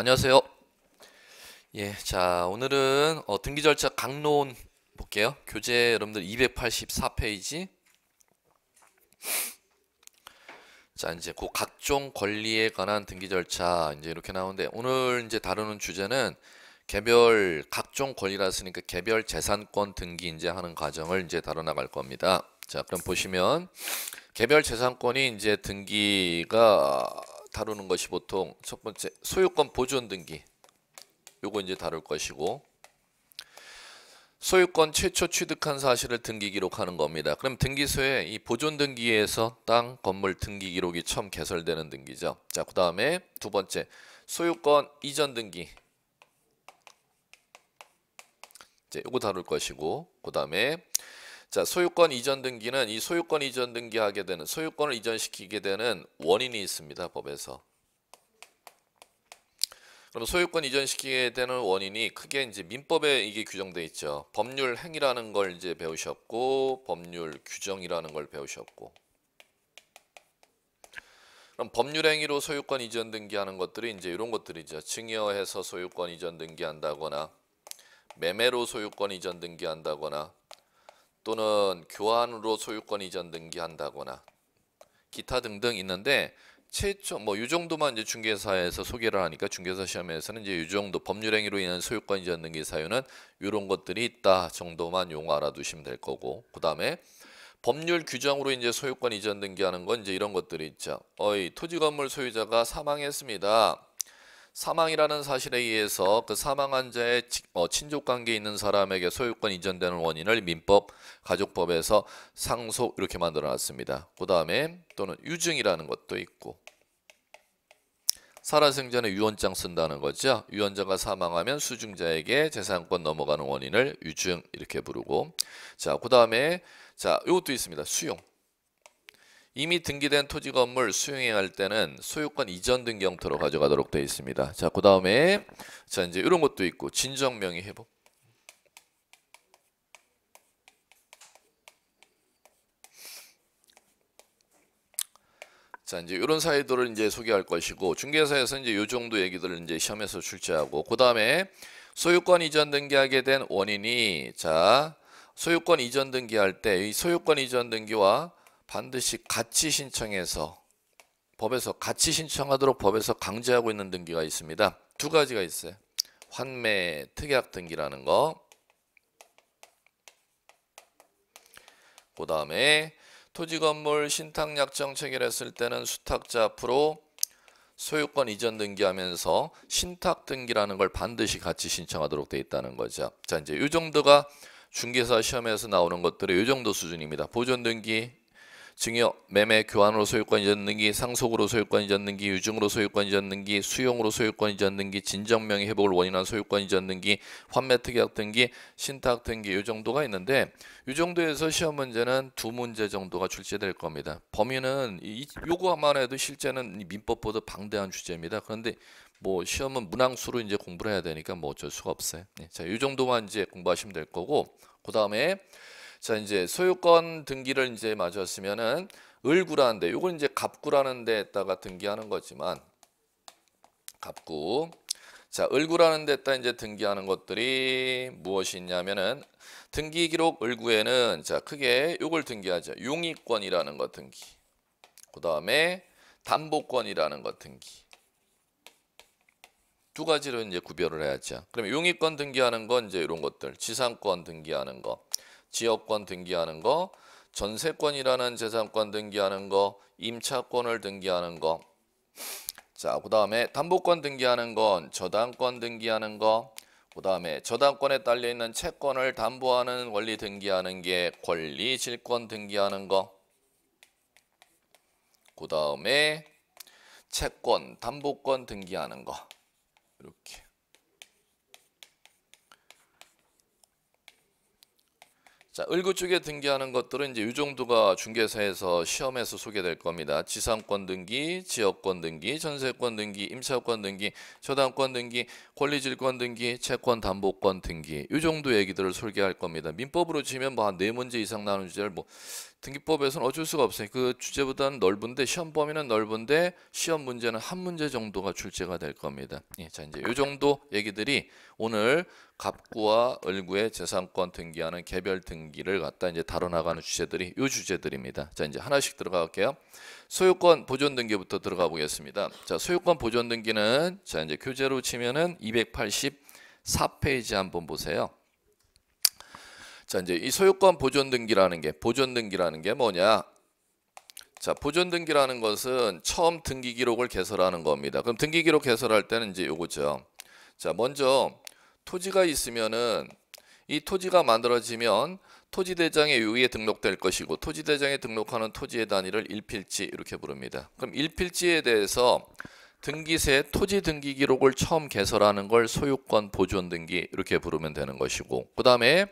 안녕하세요. 예, 자, 오늘은 등기 절차 강론 볼게요. 교재 여러분들 284페이지. 자, 이제 그 각종 권리에 관한 등기 절차 이제 이렇게 나오는데 오늘 이제 다루는 주제는 개별 각종 권리라 쓰니까 개별 재산권 등기 이제 하는 과정을 이제 다뤄 나갈 겁니다. 자, 그럼 보시면 개별 재산권이 이제 등기가 다루는 것이 보통 첫 번째 소유권 보존 등기. 요거 이제 다룰 것이고 소유권 최초 취득한 사실을 등기 기록하는 겁니다. 그럼 등기소에 이 보존 등기에서 땅, 건물 등기 기록이 처음 개설되는 등기죠. 자, 그 다음에 두 번째 소유권 이전 등기. 이제 요거 다룰 것이고 그 다음에 자, 소유권 이전 등기는 이 소유권 이전 등기하게 되는 소유권을 이전시키게 되는 원인이 있습니다. 법에서. 그럼 소유권 이전시키게 되는 원인이 크게 이제 민법에 이게 규정돼 있죠. 법률 행위라는 걸 이제 배우셨고 법률 규정이라는 걸 배우셨고. 그럼 법률 행위로 소유권 이전 등기하는 것들이 이제 이런 것들이죠. 증여해서 소유권 이전 등기한다거나 매매로 소유권 이전 등기한다거나 또는 교환으로 소유권 이전 등기한다거나 기타 등등 있는데 최초 뭐 이 정도만 이제 중개사에서 소개를 하니까 중개사 시험에서는 이제 이 정도 법률 행위로 인한 소유권 이전 등기 사유는 이런 것들이 있다 정도만 용어 알아두시면 될 거고 그다음에 법률 규정으로 이제 소유권 이전 등기하는 건 이제 이런 것들이 있죠. 토지 건물 소유자가 사망했습니다. 사망이라는 사실에 의해서 그 사망한 자의 친족 관계에 있는 사람에게 소유권 이전되는 원인을 민법, 가족법에서 상속 이렇게 만들어 놨습니다. 그 다음에 또는 유증이라는 것도 있고 살아생전에 유언장 쓴다는 거죠. 유언자가 사망하면 수증자에게 재산권 넘어가는 원인을 유증 이렇게 부르고 자, 그 다음에 자, 이것도 있습니다. 수용. 이미 등기된 토지 건물 수용할 때는 소유권 이전 등기 형태로 가져가도록 되어 있습니다. 자, 그 다음에 자 이제 이런 것도 있고 진정 명의 회복. 자, 이제 이런 사유들을 이제 소개할 것이고 중개사에서 이제 요 정도 얘기들을 이제 시험에서 출제하고 그 다음에 소유권 이전 등기하게 된 원인이 자 소유권 이전 등기할 때 이 소유권 이전 등기와 반드시 같이 신청해서 법에서 같이 신청하도록 법에서 강제하고 있는 등기가 있습니다. 두 가지가 있어요. 환매 특약 등기라는 거. 그 다음에 토지건물 신탁약정 체결했을 때는 수탁자 앞으로 소유권 이전 등기하면서 신탁 등기라는 걸 반드시 같이 신청하도록 돼 있다는 거죠. 자, 이제 이 정도가 중개사 시험에서 나오는 것들의 이 정도 수준입니다. 보존 등기, 증여, 매매, 교환으로 소유권 이전 등기, 상속으로 소유권 이전 등기, 유증으로 소유권 이전 등기, 수용으로 소유권 이전 등기, 진정명의 회복을 원인한 소유권 이전 등기, 환매 특약 등기, 신탁 등기 이 정도가 있는데 이 정도에서 시험 문제는 두 문제 정도가 출제될 겁니다. 범위는 요거만 해도 실제는 민법보다 방대한 주제입니다. 그런데 뭐 시험은 문항수로 이제 공부를 해야 되니까 뭐 어쩔 수가 없어요. 자, 이 정도만 이제 공부하시면 될 거고 그 다음에 자 이제 소유권 등기를 이제 마쳤으면은 을구라는데 요건 이제 갑구라는 데에다가 등기하는 거지만 갑구 자 을구라는 데에다 이제 등기하는 것들이 무엇이 있냐면은 등기 기록 을구에는 자 크게 요걸 등기하죠. 용의권이라는 거 등기 그 다음에 담보권이라는 거 등기 두 가지로 이제 구별을 해야죠. 그러면 용의권 등기하는 건 이제 이런 것들 지상권 등기하는 거 지역권 등기하는 거, 전세권이라는 재산권 등기하는 거, 임차권을 등기하는 거. 자, 그 다음에 담보권 등기하는 건 저당권 등기하는 거. 그 다음에 저당권에 딸려 있는 채권을 담보하는 원리 등기하는 게 권리질권 등기하는 거. 그 다음에 채권, 담보권 등기하는 거. 이렇게. 자, 을구 쪽에 등기하는 것들은 이제 이 정도가 중개사에서 시험에서 소개될 겁니다. 지상권 등기, 지역권 등기, 전세권 등기, 임차권 등기, 저당권 등기, 권리질권 등기, 채권 담보권 등기 이 정도 얘기들을 소개할 겁니다. 민법으로 치면 뭐 한 4문제 이상 나오는 주제를 뭐 등기법에서는 어쩔 수가 없어요. 그 주제보다는 넓은데 시험 범위는 넓은데 시험 문제는 한 문제 정도가 출제가 될 겁니다. 예, 자 이제 요 정도 얘기들이 오늘 갑구와 을구의 재산권 등기하는 개별 등기를 갖다 이제 다뤄나가는 주제들이 요 주제들입니다. 자 이제 하나씩 들어갈게요. 소유권 보존 등기부터 들어가 보겠습니다. 자 소유권 보존 등기는 자 이제 교재로 치면은 284페이지 한번 보세요. 자 이제 이 소유권 보존 등기라는 게 뭐냐? 자 보존 등기라는 것은 처음 등기 기록을 개설하는 겁니다. 그럼 등기 기록 개설할 때는 이제 요거죠. 자 먼저 토지가 있으면은 이 토지가 만들어지면 토지대장에 여기에 등록될 것이고 토지대장에 등록하는 토지의 단위를 일필지 이렇게 부릅니다. 그럼 일필지에 대해서 등기세 토지 등기 기록을 처음 개설하는 걸 소유권 보존 등기 이렇게 부르면 되는 것이고, 그 다음에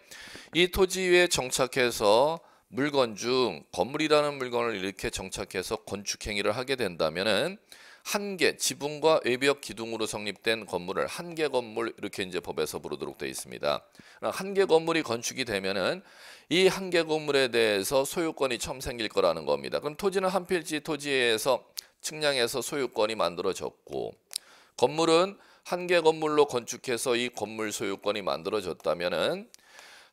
이 토지 위에 정착해서 물건 중 건물이라는 물건을 이렇게 정착해서 건축 행위를 하게 된다면은 한 개 지붕과 외벽 기둥으로 성립된 건물을 한 개 건물 이렇게 이제 법에서 부르도록 되어 있습니다. 한 개 건물이 건축이 되면은 이 한 개 건물에 대해서 소유권이 처음 생길 거라는 겁니다. 그럼 토지는 한 필지 토지에서 측량해서 소유권이 만들어졌고, 건물은 한 개 건물로 건축해서 이 건물 소유권이 만들어졌다면은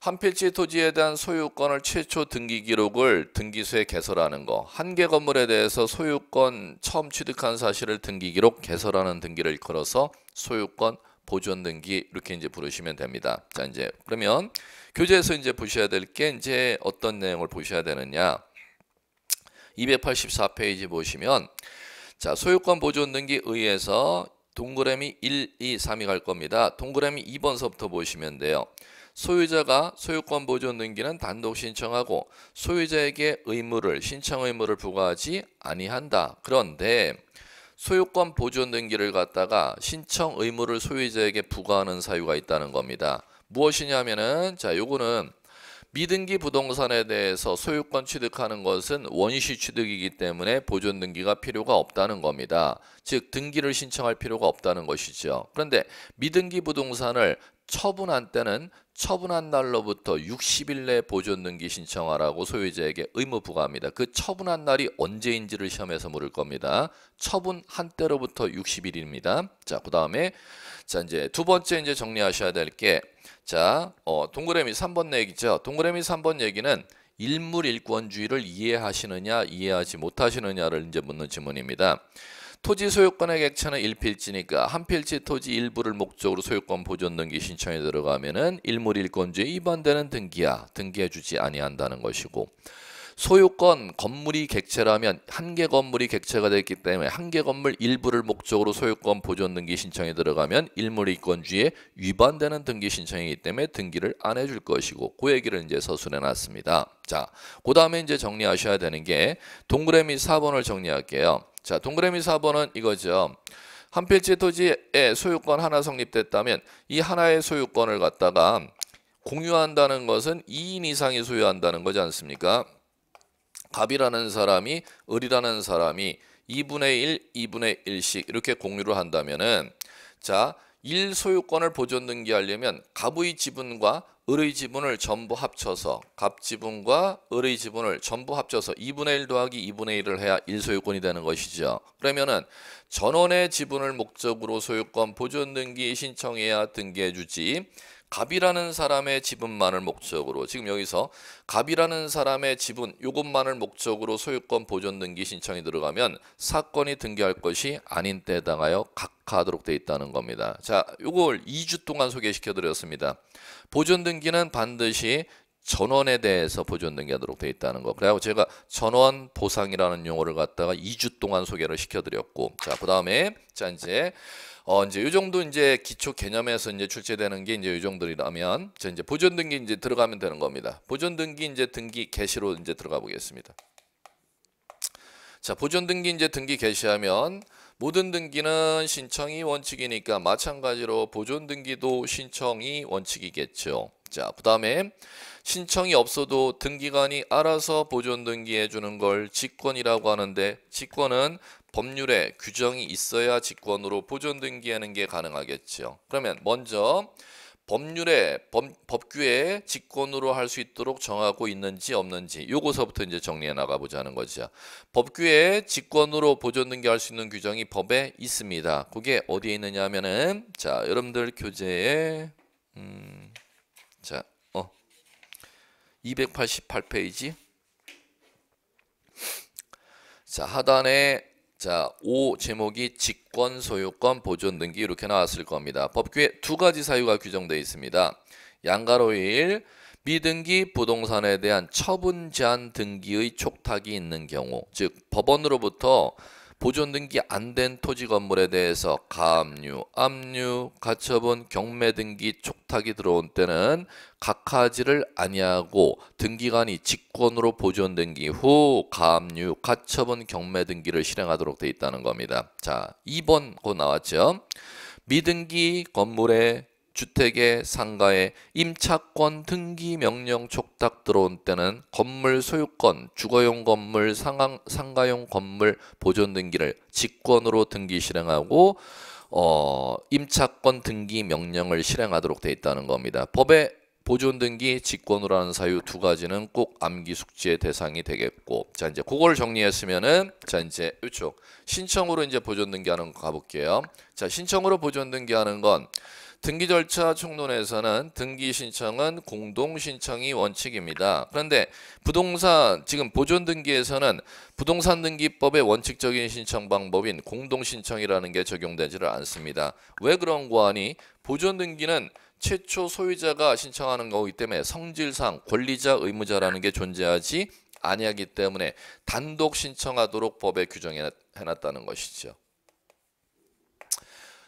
한 필지 토지에 대한 소유권을 최초 등기 기록을 등기소에 개설하는 거, 한 개 건물에 대해서 소유권 처음 취득한 사실을 등기 기록 개설하는 등기를 일컬어서 소유권 보존 등기 이렇게 이제 부르시면 됩니다. 자 이제 그러면 교재에서 이제 보셔야 될 게 이제 어떤 내용을 보셔야 되느냐? 284페이지 보시면 자 소유권 보존 등기 의에서 동그라미 1, 2, 3이 갈 겁니다. 동그라미 2번서부터 보시면 돼요. 소유자가 소유권 보존 등기는 단독 신청하고 소유자에게 신청 의무를 부과하지 아니한다. 그런데 소유권 보존 등기를 갖다가 신청 의무를 소유자에게 부과하는 사유가 있다는 겁니다. 무엇이냐면은 자 요거는 미등기 부동산에 대해서 소유권 취득하는 것은 원시 취득이기 때문에 보존 등기가 필요가 없다는 겁니다. 즉 등기를 신청할 필요가 없다는 것이죠. 그런데 미등기 부동산을 처분한 때는 처분한 날로부터 60일 내 보존 등기 신청하라고 소유자에게 의무 부과합니다. 그 처분한 날이 언제인지를 시험에서 물을 겁니다. 처분한 때로부터 60일입니다. 자, 그다음에 자 이제 두 번째 이제 정리하셔야 될 게 자, 동그라미 3번 얘기죠. 동그라미 3번 얘기는 일물일권주의를 이해하시느냐 이해하지 못하시느냐를 이제 묻는 질문입니다. 토지 소유권의 객체는 일필지니까 한 필지 토지 일부를 목적으로 소유권 보존 등기 신청에 들어가면은 일물일권주의 위반되는 등기야. 등기해주지 아니한다는 것이고, 소유권 건물이 객체라면 한 개 건물이 객체가 됐기 때문에 한 개 건물 일부를 목적으로 소유권 보존 등기 신청에 들어가면 일물이권주의에 위반되는 등기 신청이기 때문에 등기를 안 해줄 것이고, 그 얘기를 이제 서술해 놨습니다. 자, 그 다음에 이제 정리하셔야 되는 게 동그라미 4번을 정리할게요. 자, 동그라미 4번은 이거죠. 한 필지 토지에 소유권 하나 성립됐다면 이 하나의 소유권을 갖다가 공유한다는 것은 2인 이상이 소유한다는 거지 않습니까? 갑이라는 사람이 을이라는 사람이 2분의 1, 2분의 1씩 이렇게 공유를 한다면은 자, 1소유권을 보존 등기하려면 갑의 지분과 을의 지분을 전부 합쳐서 갑 지분과 을의 지분을 전부 합쳐서 2분의 1 더하기 2분의 1을 해야 1소유권이 되는 것이죠. 그러면은 전원의 지분을 목적으로 소유권 보존 등기 신청해야 등기해 주지, 갑이라는 사람의 지분만을 목적으로, 지금 여기서 갑이라는 사람의 지분 요것만을 목적으로 소유권 보존 등기 신청이 들어가면 사건이 등기할 것이 아닌 때에 해당하여 각하하도록 되어 있다는 겁니다. 자, 요걸 2주 동안 소개시켜 드렸습니다. 보존 등기는 반드시 전원에 대해서 보존 등기하도록 되어 있다는 거. 그래서 제가 전원 보상이라는 용어를 갖다가 2주 동안 소개를 시켜드렸고, 자, 그 다음에 자 이제 이 정도 이제 기초 개념에서 이제 출제되는 게 이제 이 정도라면, 자 이제 보존 등기 이제 들어가면 되는 겁니다. 보존 등기 이제 등기 개시로 이제 들어가 보겠습니다. 자, 보존 등기 이제 등기 개시하면 모든 등기는 신청이 원칙이니까 마찬가지로 보존 등기도 신청이 원칙이겠죠. 자, 그 다음에 신청이 없어도 등기관이 알아서 보존 등기해 주는 걸 직권이라고 하는데, 직권은 법률에 규정이 있어야 직권으로 보존 등기하는 게 가능하겠죠. 그러면 먼저 법규에 직권으로 할 수 있도록 정하고 있는지 없는지 요거서부터 이제 정리해 나가 보자는 거죠. 법규에 직권으로 보존 등기할 수 있는 규정이 법에 있습니다. 그게 어디에 있느냐 하면은 자, 여러분들 교재에 자, 288페이지. 자, 하단에 자, 5 제목이 직권, 소유권, 보존 등기 이렇게 나왔을 겁니다. 법규에 두 가지 사유가 규정되어 있습니다. 양가로 1, 미등기 부동산에 대한 처분 제한 등기의 촉탁이 있는 경우, 즉 법원으로부터 보존 등기 안 된 토지 건물에 대해서 가압류, 압류, 가처분, 경매 등기 촉탁이 들어온 때는 각하지를 아니하고 등기관이 직권으로 보존 등기 후 가압류, 가처분, 경매 등기를 실행하도록 돼 있다는 겁니다. 자, 2번 곧 나왔죠. 미등기 건물에 주택의 상가에 임차권 등기 명령 촉탁 들어온 때는 건물 소유권, 주거용 건물, 상가용 건물 보존 등기를 직권으로 등기 실행하고 임차권 등기 명령을 실행하도록 돼 있다는 겁니다. 법에 보존 등기 직권으로 하는 사유 두 가지는 꼭 암기 숙지의 대상이 되겠고, 자 이제 그걸 정리했으면은 자 이제 이쪽 신청으로 이제 보존 등기하는 거 가볼게요. 자, 신청으로 보존 등기하는 건 등기 절차 총론에서는 등기 신청은 공동 신청이 원칙입니다. 그런데 부동산 지금 보존 등기에서는 부동산 등기법의 원칙적인 신청 방법인 공동 신청이라는 게 적용되지를 않습니다. 왜 그런 거 하니? 보존 등기는 최초 소유자가 신청하는 거기 때문에 성질상 권리자 의무자라는 게 존재하지 아니하기 때문에 단독 신청하도록 법에 규정해 놨다는 것이죠.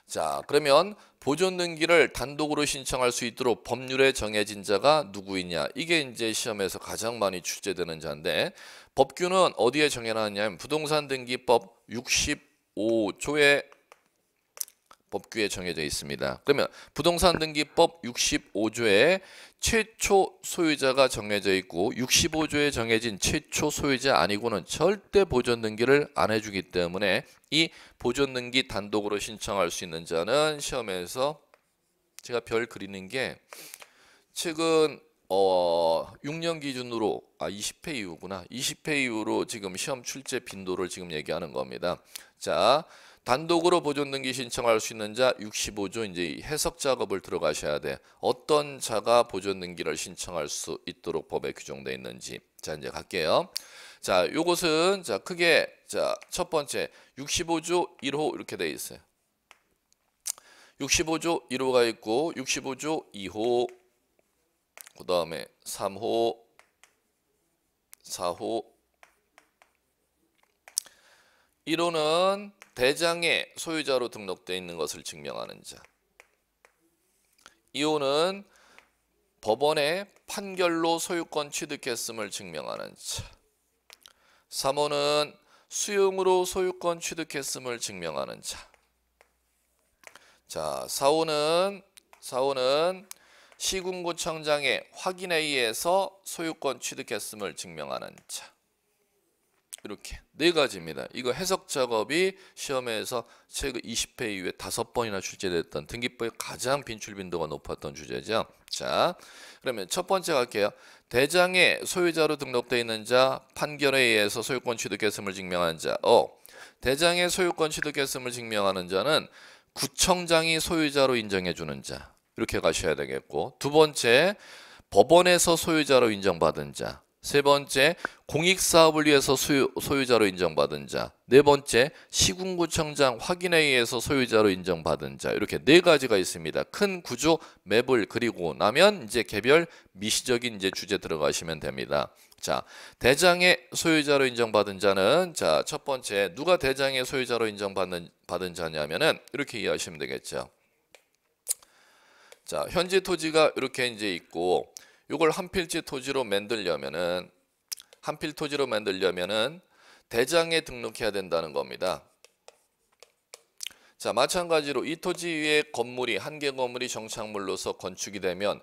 자, 그러면 보존 등기를 단독으로 신청할 수 있도록 법률에 정해진 자가 누구이냐? 이게 이제 시험에서 가장 많이 출제되는 자인데, 법규는 어디에 정해놨냐면 부동산 등기법 65조에 법규에 정해져 있습니다. 그러면 부동산 등기법 65조에 최초 소유자가 정해져 있고 65조에 정해진 최초 소유자 아니고는 절대 보존 등기를 안 해주기 때문에 이 보존 등기 단독으로 신청할 수 있는 자는 시험에서 제가 별 그리는 게 최근 6년 기준으로 20회 이후구나. 20회 이후로 지금 시험 출제 빈도를 지금 얘기하는 겁니다. 자, 단독으로 보존 등기 신청할 수 있는 자 65조 이제 해석 작업을 들어가셔야 돼. 어떤 자가 보존 등기를 신청할 수 있도록 법에 규정되어 있는지. 자, 이제 갈게요. 자, 요것은 자, 크게 자, 첫 번째 65조 1호 이렇게 돼 있어요. 65조 1호가 있고 65조 2호 그다음에 3호 4호 1호는 대장의 소유자로 등록되어 있는 것을 증명하는 자. 2호는 법원의 판결로 소유권 취득했음을 증명하는 자. 3호는 수용으로 소유권 취득했음을 증명하는 자. 자, 4호는 시군구청장의 확인에 의해서 소유권 취득했음을 증명하는 자. 이렇게 네 가지입니다. 이거 해석 작업이 시험에서 최근 20회 이후에 5번이나 출제됐던 등기법의 가장 빈출 빈도가 높았던 주제죠. 자, 그러면 첫 번째 갈게요. 대장의 소유자로 등록되어 있는 자, 판결에 의해서 소유권 취득했음을 증명하는 자. 대장의 소유권 취득했음을 증명하는 자는 구청장이 소유자로 인정해 주는 자. 이렇게 가셔야 되겠고, 두 번째 법원에서 소유자로 인정받은 자. 세 번째, 공익사업을 위해서 소유자로 인정받은 자. 네 번째, 시군구청장 확인에 의해서 소유자로 인정받은 자. 이렇게 네 가지가 있습니다. 큰 구조 맵을 그리고 나면 이제 개별 미시적인 이제 주제 들어가시면 됩니다. 자, 대장의 소유자로 인정받은 자는 자, 첫 번째 누가 대장의 소유자로 인정받은 자냐면은 이렇게 이해하시면 되겠죠. 자, 현재 토지가 이렇게 이제 있고 이걸 한 필지 토지로 만들려면은 대장에 등록해야 된다는 겁니다. 자, 마찬가지로 이 토지 위에 건물이 한 개 건물이 정착물로서 건축이 되면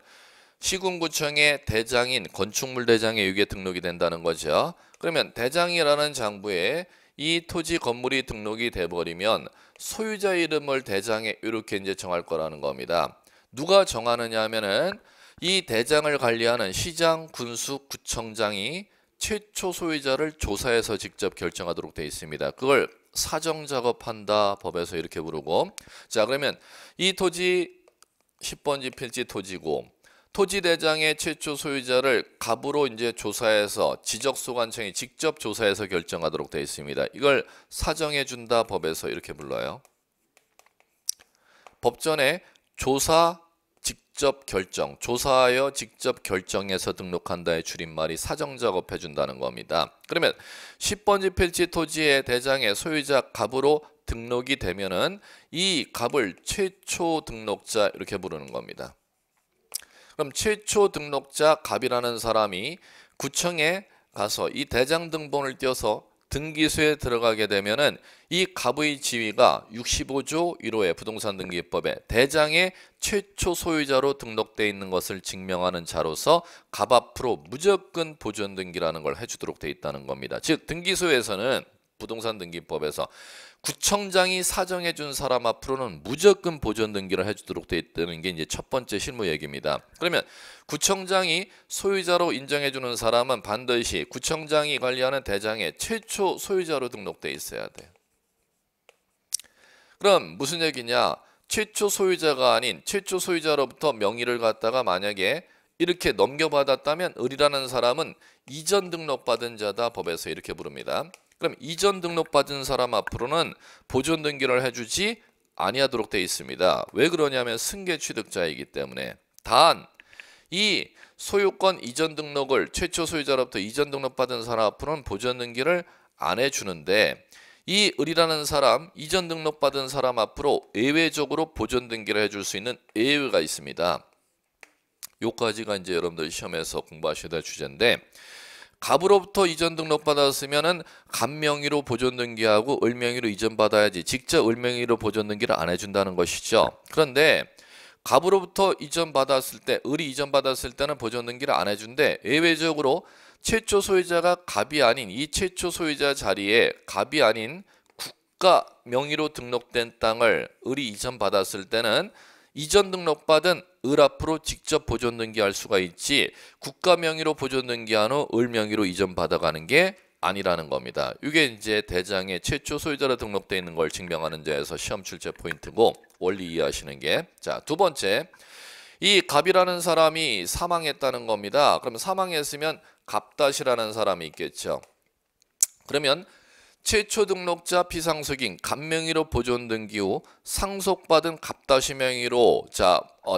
시군구청의 대장인 건축물 대장에 여기에 등록이 된다는 거죠. 그러면 대장이라는 장부에 이 토지 건물이 등록이 돼 버리면 소유자 이름을 대장에 이렇게 이제 정할 거라는 겁니다. 누가 정하느냐 하면은 이 대장을 관리하는 시장, 군수, 구청장이 최초 소유자를 조사해서 직접 결정하도록 되어 있습니다. 그걸 사정작업한다 법에서 이렇게 부르고, 자 그러면 이 토지 10번지 필지 토지고 토지대장의 최초 소유자를 갑으로 이제 조사해서 지적소관청이 직접 조사해서 결정하도록 되어 있습니다. 이걸 사정해준다 법에서 이렇게 불러요. 법전에 조사 직접 결정, 조사하여 직접 결정해서 등록한다의 줄임말이 사정작업 해준다는 겁니다. 그러면 10번지 필지 토지의 대장의 소유자 갑으로 등록이 되면은 이 갑을 최초 등록자 이렇게 부르는 겁니다. 그럼 최초 등록자 갑이라는 사람이 구청에 가서 이 대장 등본을 떼어서 등기소에 들어가게 되면은 이 갑의 지위가 65조 1호의 부동산 등기법에 대장의 최초 소유자로 등록되어 있는 것을 증명하는 자로서 갑 앞으로 무조건 보존 등기라는 걸 해주도록 되어 있다는 겁니다. 즉 등기소에서는 부동산 등기법에서 구청장이 사정해 준 사람 앞으로는 무조건 보존 등기를 해주도록 되어 있다는 게 이제 첫 번째 실무 얘기입니다. 그러면 구청장이 소유자로 인정해 주는 사람은 반드시 구청장이 관리하는 대장의 최초 소유자로 등록되어 있어야 돼요. 그럼 무슨 얘기냐? 최초 소유자가 아닌 최초 소유자로부터 명의를 갖다가 만약에 이렇게 넘겨받았다면 을이라는 사람은 이전 등록받은 자다 법에서 이렇게 부릅니다. 그럼 이전 등록받은 사람 앞으로는 보존 등기를 해주지 아니하도록 되어 있습니다. 왜 그러냐면 승계 취득자이기 때문에. 단 이 소유권 이전 등록을 최초 소유자로부터 이전 등록받은 사람 앞으로는 보존 등기를 안 해주는데 이 을이라는 사람 이전 등록받은 사람 앞으로 예외적으로 보존 등기를 해줄 수 있는 예외가 있습니다. 요까지가 이제 여러분들 시험에서 공부하셔야 될 주제인데, 갑으로부터 이전 등록받았으면은 갑 명의로 보존 등기하고 을 명의로 이전 받아야지 직접 을 명의로 보존 등기를 안 해준다는 것이죠. 그런데 갑으로부터 이전 받았을 때 을이 이전 받았을 때는 보존 등기를 안 해준대. 예외적으로 최초 소유자가 갑이 아닌 이 최초 소유자 자리에 갑이 아닌 국가 명의로 등록된 땅을 을이 이전 받았을 때는 이전 등록받은 을 앞으로 직접 보존 등기할 수가 있지 국가 명의로 보존 등기한 후 을 명의로 이전 받아가는 게 아니라는 겁니다. 이게 이제 대장의 최초 소유자로 등록되어 있는 걸 증명하는 데에서 시험 출제 포인트고 원리 이해하시는 게. 자, 두 번째, 이 갑이라는 사람이 사망했다는 겁니다. 그럼 사망했으면 갑다시라는 사람이 있겠죠. 그러면 최초 등록자 피상속인 갑 명의로 보존 등기 후 상속받은 갑다시 명의로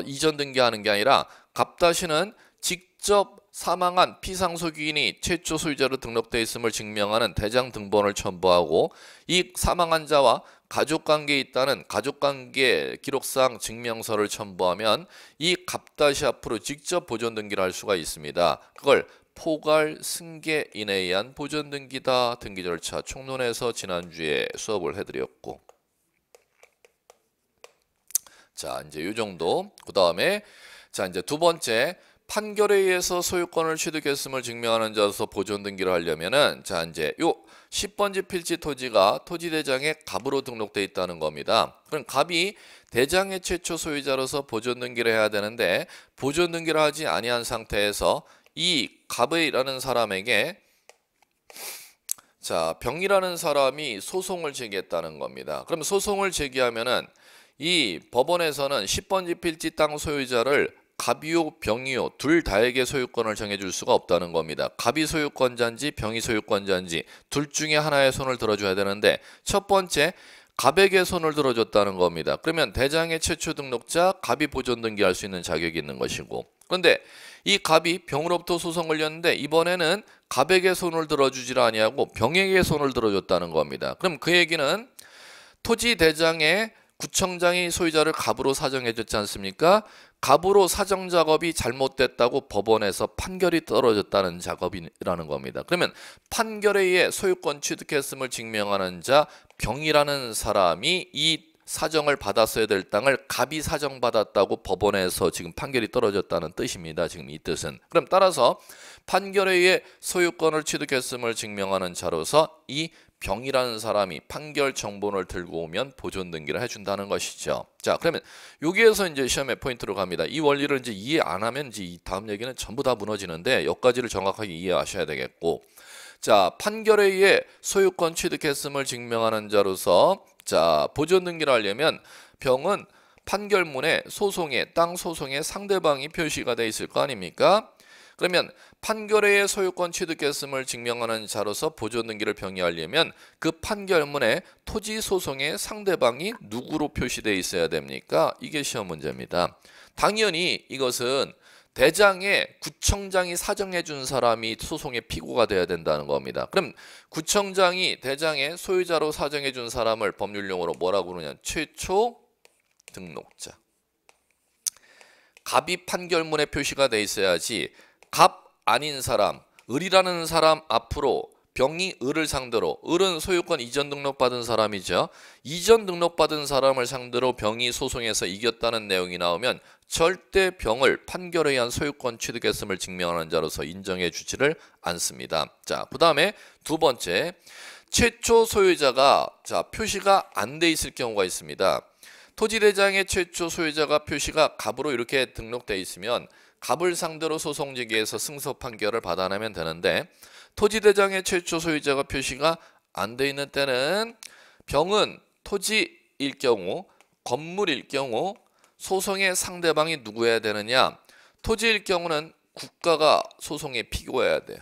이전 등기하는 게 아니라 갑다시는 직접 사망한 피상속인이 최초 소유자로 등록되어 있음을 증명하는 대장 등본을 첨부하고 이 사망한 자와 가족관계에 있다는 가족관계 기록상 증명서를 첨부하면 이 갑다시 앞으로 직접 보존 등기를 할 수가 있습니다. 그걸 포괄 승계인에 의한 보존 등기다. 등기 절차 총론에서 지난주에 수업을 해드렸고, 자 이제 이 정도. 그 다음에 자 이제 두 번째, 판결에 의해서 소유권을 취득했음을 증명하는 자로서 보존 등기를 하려면은 자 이제 요 10번지 필지 토지가 토지대장에 갑으로 등록되어 있다는 겁니다. 그럼 갑이 대장의 최초 소유자로서 보존 등기를 해야 되는데 보존 등기를 하지 아니한 상태에서 이 갑이라는 사람에게 병이라는 사람이 소송을 제기했다는 겁니다. 그럼 소송을 제기하면은 이 법원에서는 10번지 필지 땅 소유자를 갑이요 병이요 둘 다에게 소유권을 정해줄 수가 없다는 겁니다. 갑이 소유권자인지 병이 소유권자인지 둘 중에 하나의 손을 들어줘야 되는데 첫 번째 갑에게 손을 들어줬다는 겁니다. 그러면 대장의 최초 등록자 갑이 보존 등기할 수 있는 자격이 있는 것이고, 그런데 이 갑이 병으로부터 소송을 걸렸는데 이번에는 갑에게 손을 들어주질 아니하고 병에게 손을 들어줬다는 겁니다. 그럼 그 얘기는 토지 대장의 구청장이 소유자를 갑으로 사정해줬지 않습니까? 갑으로 사정 작업이 잘못됐다고 법원에서 판결이 떨어졌다는 작업이라는 겁니다. 그러면 판결에 의해 소유권 취득했음을 증명하는 자 병이라는 사람이 이 사정을 받았어야 될 땅을 갑이 사정받았다고 법원에서 지금 판결이 떨어졌다는 뜻입니다. 지금 이 뜻은. 그럼 따라서 판결에 의해 소유권을 취득했음을 증명하는 자로서 이 병이라는 사람이 판결 정본을 들고 오면 보존 등기를 해준다는 것이죠. 자, 그러면 여기에서 이제 시험의 포인트로 갑니다. 이 원리를 이제 이해 안 하면 이제 이 다음 얘기는 전부 다 무너지는데 여기까지를 정확하게 이해하셔야 되겠고, 자, 판결에 의해 소유권 취득했음을 증명하는 자로서 자 보존 등기를 하려면 병은 판결문에 소송에 땅 소송에 상대방이 표시가 돼 있을 거 아닙니까? 그러면 판결에 의해 소유권 취득했음을 증명하는 자로서 보존 등기를 병의하려면 그 판결문에 토지 소송의 상대방이 누구로 표시되어 있어야 됩니까? 이게 시험 문제입니다. 당연히 이것은 대장에 구청장이 사정해 준 사람이 소송의 피고가 돼야 된다는 겁니다. 그럼 구청장이 대장에 소유자로 사정해 준 사람을 법률용어로 뭐라고 그러냐? 최초 등록자. 갑이 판결문에 표시가 돼 있어야지 갑 아닌 사람, 을이라는 사람 앞으로 병이 을을 상대로, 을은 소유권 이전 등록받은 사람이죠. 이전 등록받은 사람을 상대로 병이 소송에서 이겼다는 내용이 나오면 절대 병을 판결에 의한 소유권 취득했음을 증명하는 자로서 인정해 주지를 않습니다. 자, 그 다음에 두 번째, 최초 소유자가 자 표시가 안 돼 있을 경우가 있습니다. 토지대장의 최초 소유자가 표시가 갑으로 이렇게 등록돼 있으면 갑을 상대로 소송 제기해서 승소 판결을 받아내면 되는데, 토지대장의 최초 소유자가 표시가 안 돼 있는 때는 병은 토지일 경우, 건물일 경우 소송의 상대방이 누구여야 되느냐? 토지일 경우는 국가가 소송의 피고여야 돼요.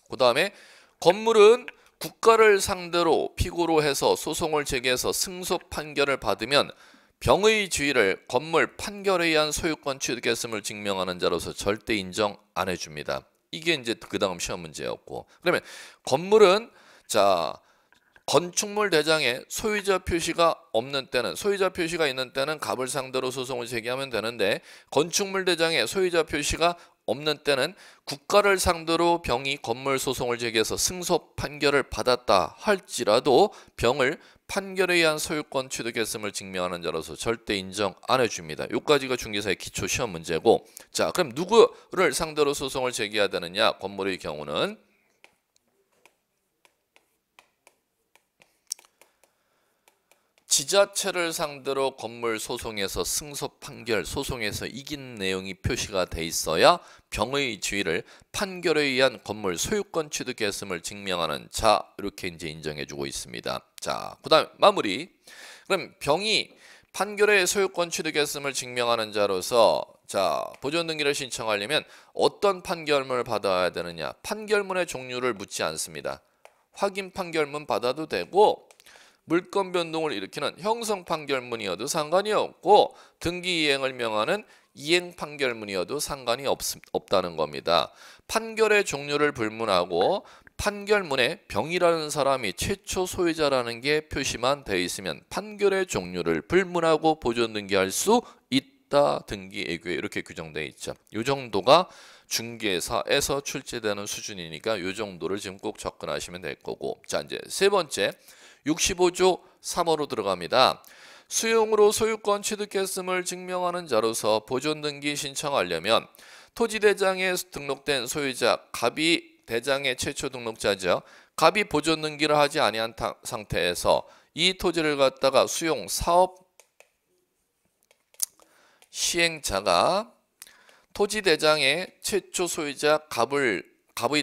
그 다음에 건물은 국가를 상대로 피고로 해서 소송을 제기해서 승소 판결을 받으면 병의 지위를 건물 판결에 의한 소유권 취득했음을 증명하는 자로서 절대 인정 안 해줍니다. 이게 이제 그 다음 시험 문제였고, 그러면 건물은 자 건축물 대장에 소유자 표시가 없는 때는, 소유자 표시가 있는 때는 갑을 상대로 소송을 제기하면 되는데, 건축물 대장에 소유자 표시가 없는 때는 국가를 상대로 병이 건물 소송을 제기해서 승소 판결을 받았다 할지라도 병을 판결에 의한 소유권 취득했음을 증명하는 자로서 절대 인정 안 해줍니다. 여기까지가 중개사의 기초 시험 문제고, 자 그럼 누구를 상대로 소송을 제기해야 되느냐? 건물의 경우는 지자체를 상대로 건물 소송에서 승소 판결, 소송에서 이긴 내용이 표시가 돼 있어야 병의 지위를 판결에 의한 건물 소유권 취득했음을 증명하는 자, 이렇게 이제 인정해주고 있습니다. 자, 그다음 마무리. 그럼 병이 판결에 소유권 취득했음을 증명하는 자로서 자 보존 등기를 신청하려면 어떤 판결문을 받아야 되느냐? 판결문의 종류를 묻지 않습니다. 확인 판결문 받아도 되고, 물권 변동을 일으키는 형성 판결문이어도 상관이 없고, 등기 이행을 명하는 이행 판결문이어도 상관이 없다는 겁니다. 판결의 종류를 불문하고 판결문에 병이라는 사람이 최초 소유자라는 게 표시만 되어 있으면 판결의 종류를 불문하고 보존 등기할 수 있다. 등기 애교에 이렇게 규정되어 있죠. 이 정도가 중개사에서 출제되는 수준이니까 이 정도를 지금 꼭 접근하시면 될 거고, 자 이제 세 번째 65조 3호로 들어갑니다. 수용으로 소유권 취득했음을 증명하는 자로서 보존 등기 신청하려면 토지대장에 등록된 소유자 갑이 대장의 최초 등록자죠. 갑이 보존 등기를 하지 아니한 상태에서 이 토지를 갖다가 수용 사업 시행자가 토지대장의 최초 소유자 갑의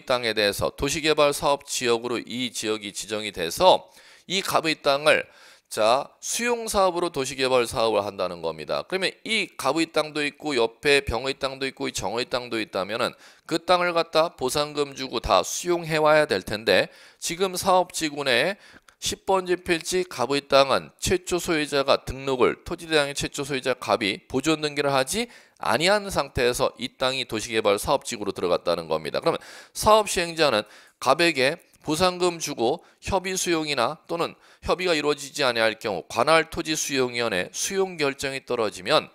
땅에 대해서 도시개발 사업 지역으로 이 지역이 지정이 돼서 이 갑의 땅을 자 수용 사업으로 도시개발 사업을 한다는 겁니다. 그러면 이 갑의 땅도 있고 옆에 병의 땅도 있고 이 정의 땅도 있다면은 그 땅을 갖다 보상금 주고 다 수용해 와야 될 텐데, 지금 사업지구내 10번지 필지 갑의 땅은 최초 소유자가 등록을, 토지대장의 최초 소유자 갑이 보존 등기를 하지 아니한 상태에서 이 땅이 도시개발 사업지구로 들어갔다는 겁니다. 그러면 사업 시행자는 갑에게 보상금 주고 협의 수용이나 또는 협의가 이루어지지 아니할 경우 관할 토지 수용위원회 수용 결정이 떨어지면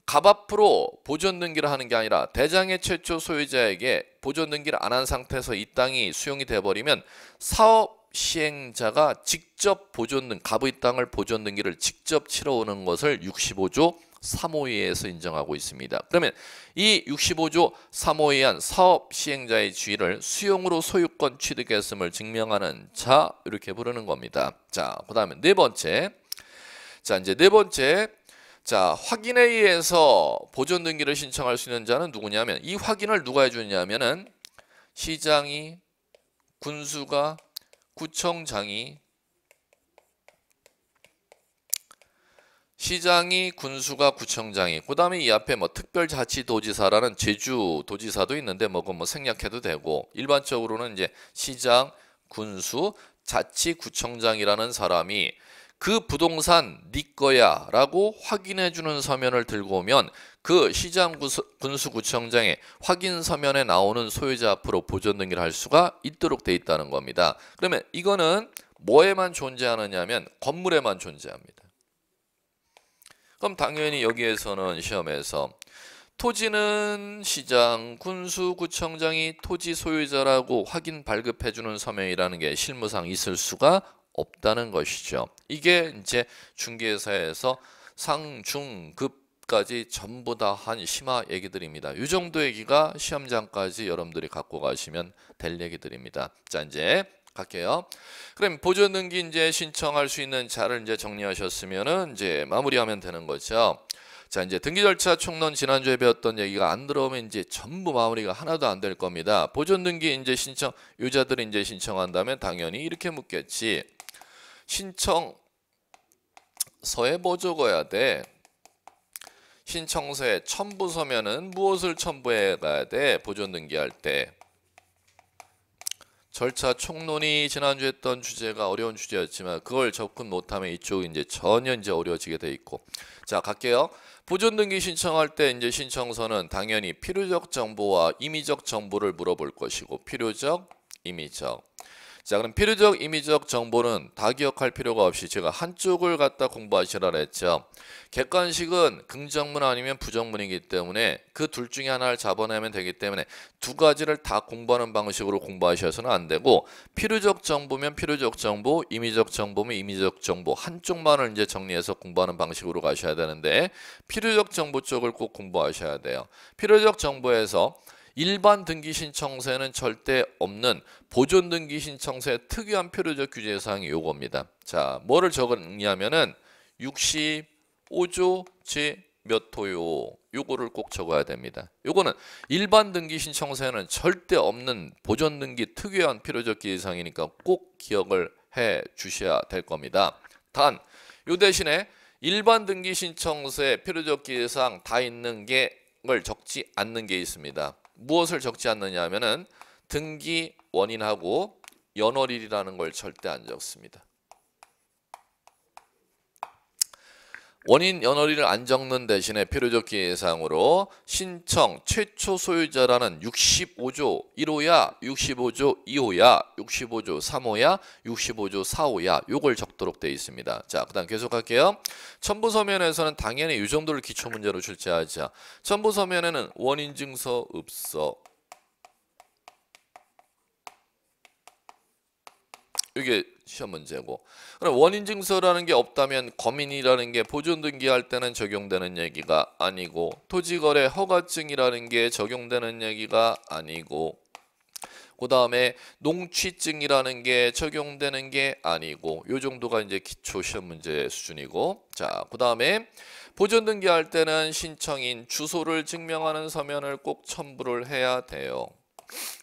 갑 앞으로 보존 등기를 하는 게 아니라 대장의 최초 소유자에게 보존 등기를 안 한 상태에서 이 땅이 수용이 돼버리면 사업 시행자가 직접 갑의 땅을 보존 등기를 직접 치러 오는 것을 65조 3호에서 인정하고 있습니다. 그러면 이 65조 3호에 의한 사업 시행자의 지위를 수용으로 소유권 취득했음을 증명하는 자 이렇게 부르는 겁니다. 자, 그다음에 네 번째. 자, 이제 네 번째. 자, 확인에 의해서 보존 등기를 신청할 수 있는 자는 누구냐면 이 확인을 누가 해주냐면은 시장이, 군수가, 구청장이, 시장이, 군수가, 구청장이, 그 다음에 이 앞에 뭐 특별자치도지사라는 제주도지사도 있는데 뭐 그건 뭐 생략해도 되고, 일반적으로는 이제 시장, 군수, 자치구청장이라는 사람이 그 부동산 네 거야 라고 확인해 주는 서면을 들고 오면 그 시장, 군수, 구청장의 확인 서면에 나오는 소유자 앞으로 보존 등기를 할 수가 있도록 돼 있다는 겁니다. 그러면 이거는 뭐에만 존재하느냐 하면 건물에만 존재합니다. 그럼 당연히 여기에서는 시험에서 토지는 시장, 군수, 구청장이 토지 소유자라고 확인 발급해 주는 서면이라는 게 실무상 있을 수가 없다는 것이죠. 이게 이제 중개사에서 상중급까지 전부 다 한 심화 얘기들입니다. 이 정도 얘기가 시험장까지 여러분들이 갖고 가시면 될 얘기들입니다. 자, 이제 갈게요. 그럼 보존 등기 이제 신청할 수 있는 자를 이제 정리하셨으면은 이제 마무리하면 되는 거죠. 자, 이제 등기 절차 총론 지난주에 배웠던 얘기가 안 들어오면 이제 전부 마무리가 하나도 안 될 겁니다. 보존 등기 이제 신청 유자들이 이제 신청한다면 당연히 이렇게 묻겠지. 신청서에 뭐 적어야 돼? 신청서에 첨부 서면은 무엇을 첨부해 가야 돼? 보존 등기할 때. 절차 총론이 지난주에 했던 주제가 어려운 주제였지만 그걸 접근 못하면 이쪽이 이제 전혀 이제 어려워지게 돼 있고. 자, 갈게요. 보존 등기 신청할 때 이제 신청서는 당연히 필요적 정보와 임의적 정보를 물어볼 것이고, 필요적, 임의적. 자, 그럼 필요적, 임의적 정보는 다 기억할 필요가 없이 제가 한쪽을 갖다 공부하시라 그랬죠. 객관식은 긍정문 아니면 부정문이기 때문에 그 둘 중에 하나를 잡아내면 되기 때문에 두 가지를 다 공부하는 방식으로 공부하셔서는 안 되고, 필요적 정보면 필요적 정보, 임의적 정보면 임의적 정보 한쪽만을 이제 정리해서 공부하는 방식으로 가셔야 되는데, 필요적 정보 쪽을 꼭 공부하셔야 돼요. 필요적 정보에서 일반 등기 신청서에는 절대 없는 보존 등기 신청서의 특유한 필요적 규제 사항이 요겁니다. 자, 뭐를 적었냐면은 65조 제 몇 호요. 요거를 꼭 적어야 됩니다. 요거는 일반 등기 신청서에는 절대 없는 보존 등기 특유한 필요적 규제 사항이니까 꼭 기억을 해 주셔야 될 겁니다. 단, 요 대신에 일반 등기 신청서에 필요적 규제 사항 다 있는 걸 적지 않는 게 있습니다. 무엇을 적지 않느냐 하면은 등기 원인하고 연월일이라는 걸 절대 안 적습니다. 원인 연월일을 안 적는 대신에 필요적 기회사항으로 신청 최초 소유자라는 65조 1호야, 65조 2호야, 65조 3호야, 65조 4호야 요걸 적도록 되어 있습니다. 자, 그다음 계속할게요. 첨부서면에서는 당연히 이 정도를 기초문제로 출제하죠. 첨부서면에는 원인증서 없어. 이게 시험 문제고, 그럼 원인증서라는 게 없다면 거민이라는 게 보존 등기할 때는 적용되는 얘기가 아니고, 토지거래 허가증이라는 게 적용되는 얘기가 아니고, 그 다음에 농취증이라는 게 적용되는 게 아니고, 요 정도가 이제 기초 시험 문제 수준이고, 자, 그 다음에 보존 등기할 때는 신청인 주소를 증명하는 서면을 꼭 첨부를 해야 돼요.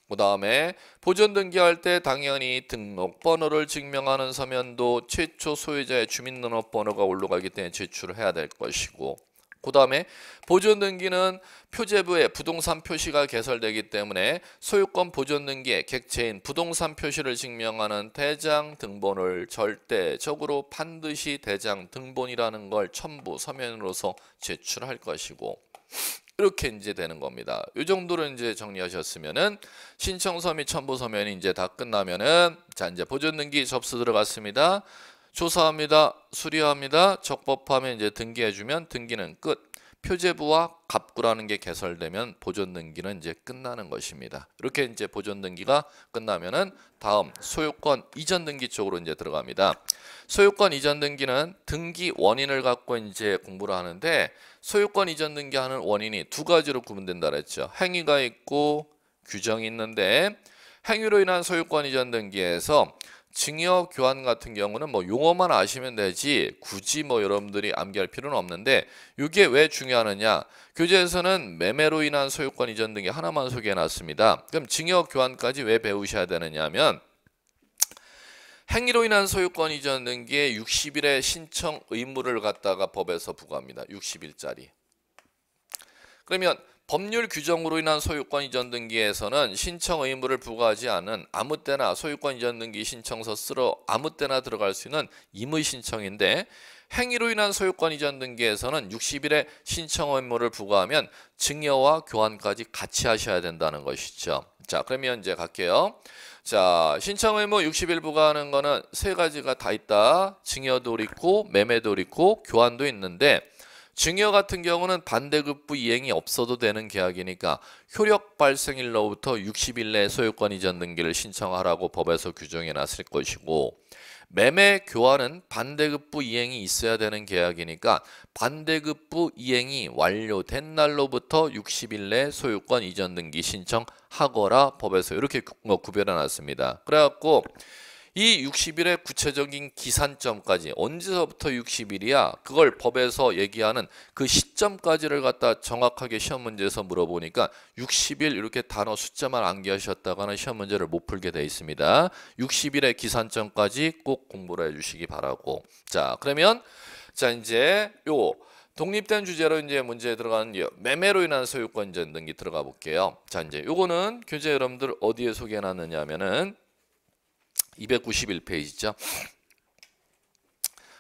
그 다음에 보존 등기할 때 당연히 등록번호를 증명하는 서면도 최초 소유자의 주민등록번호가 올라가기 때문에 제출을 해야 될 것이고, 그 다음에 보존 등기는 표제부에 부동산 표시가 개설되기 때문에 소유권 보존 등기의 객체인 부동산 표시를 증명하는 대장 등본을 절대적으로 반드시 대장 등본이라는 걸 첨부 서면으로서 제출할 것이고, 이렇게 이제 되는 겁니다. 이 정도로 이제 정리하셨으면은 신청서 및 첨부 서면이 이제 다 끝나면은, 자, 이제 보존 등기 접수 들어갔습니다. 조사합니다. 수리합니다. 적법하면 이제 등기해주면 등기는 끝. 표제부와 갑구라는 게 개설되면 보존 등기는 이제 끝나는 것입니다. 이렇게 이제 보존 등기가 끝나면은 다음 소유권 이전 등기 쪽으로 이제 들어갑니다. 소유권 이전 등기는 등기 원인을 갖고 이제 공부를 하는데 소유권 이전 등기하는 원인이 두 가지로 구분된다 그랬죠. 행위가 있고 규정이 있는데 행위로 인한 소유권 이전 등기에서 증여 교환 같은 경우는 뭐 용어만 아시면 되지 굳이 뭐 여러분들이 암기할 필요는 없는데 이게 왜 중요하느냐, 교재에서는 매매로 인한 소유권 이전 등기 하나만 소개해 놨습니다. 그럼 증여 교환까지 왜 배우셔야 되느냐 하면 행위로 인한 소유권 이전 등기에 60일의 신청 의무를 갖다가 법에서 부과합니다. 60일짜리. 그러면 법률 규정으로 인한 소유권 이전 등기에서는 신청 의무를 부과하지 않은 아무 때나 소유권 이전 등기 신청서 쓰러 아무 때나 들어갈 수 있는 임의 신청인데, 행위로 인한 소유권 이전 등기에서는 60일의 신청 의무를 부과하면 증여와 교환까지 같이 하셔야 된다는 것이죠. 자, 그러면 이제 갈게요. 자, 신청 의무 60일 부과하는 거는 세 가지가 다 있다. 증여도 있고 매매도 있고 교환도 있는데, 증여 같은 경우는 반대급부 이행이 없어도 되는 계약이니까 효력 발생일로부터 60일 내 소유권 이전 등기를 신청하라고 법에서 규정해 놨을 것이고, 매매 교환은 반대급부 이행이 있어야 되는 계약이니까 반대급부 이행이 완료된 날로부터 60일 내 소유권 이전 등기 신청하거라 법에서 이렇게 구별해 놨습니다. 그래갖고 이 60일의 구체적인 기산점까지 언제서부터 60일이야? 그걸 법에서 얘기하는 그 시점까지를 갖다 정확하게 시험 문제에서 물어보니까 60일 이렇게 단어 숫자만 암기하셨다가는 시험 문제를 못 풀게 돼 있습니다. 60일의 기산점까지 꼭 공부를 해주시기 바라고. 자, 그러면 자 이제 요 독립된 주제로 이제 문제에 들어가는 매매로 인한 소유권 이전 등기 들어가 볼게요. 자, 이제 요거는 교재 여러분들 어디에 소개해 놨느냐면은 291페이지죠.